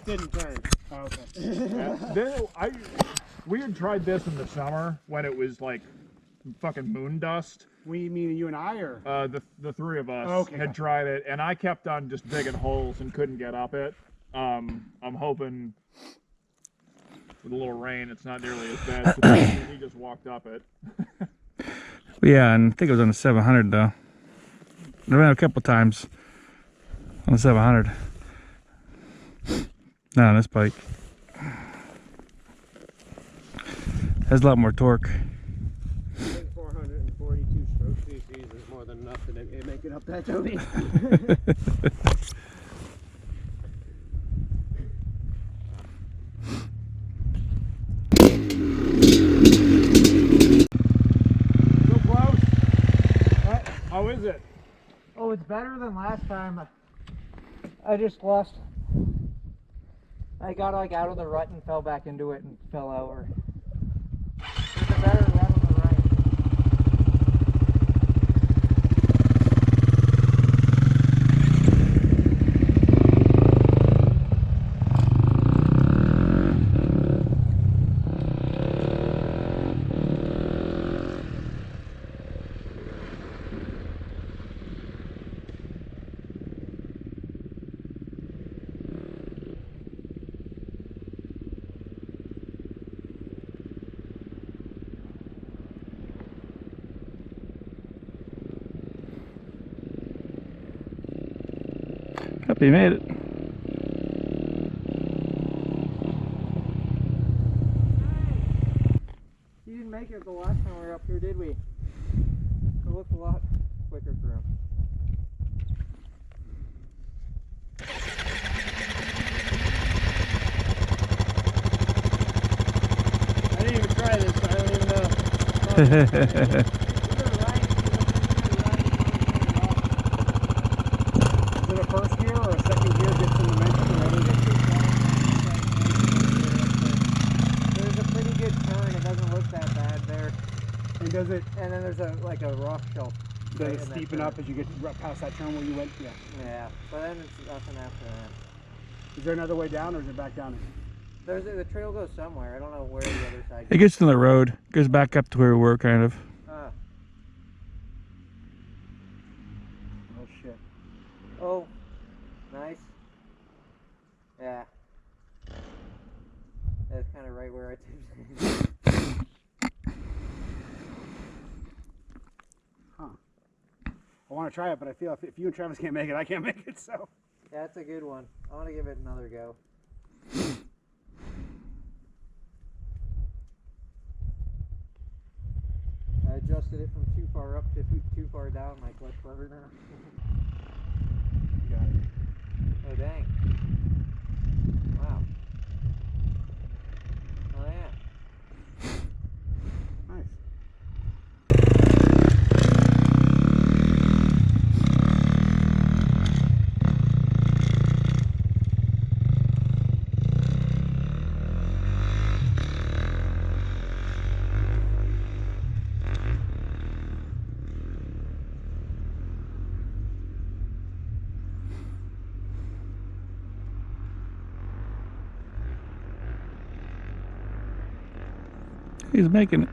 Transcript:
just didn't turn. Oh, okay. We had tried this in the summer when it was like fucking moon dust. We mean you and I, or the three of us okay, tried it, and I kept on just digging holes and couldn't get up it. I'm hoping with a little rain, it's not nearly as bad. So he just walked up it. Yeah, and I think it was on the 700 though. I've been a couple times on the 700. Not on this bike. Has a lot more torque. I think 442 stroke cc's is more than enough to make it up that, Toby. So close. How is it? Oh, it's better than last time. I just lost. I got like out of the rut and fell back into it and fell over. It's a better rut on the right. Hope you made it. You didn't make it the last time we were up here, did we? It looked a lot quicker for him. I didn't even try this, so I don't even know. is it a first gear or a second gear gets in the mention? There's a pretty good turn. It doesn't look that bad there. And does it And then there's like a rock shelf. does right it in that steepen turn. up as you get past that turn where you went? Yeah. Yeah, but then it's nothing after that. Is there another way down, or is it back down? The trail goes somewhere. I don't know where the other side It gets to the road, goes back up to where we were, kind of. Ah. Oh shit. Oh, nice. Yeah. That's kind of right where I tipped. Huh. I want to try it, but I feel if you and Travis can't make it, I can't make it. So. That's a good one. I want to give it another go. I adjusted it from too far up to too far down, my clutch lever now. You got it. Oh dang. Wow. Oh yeah. Nice. He's making it.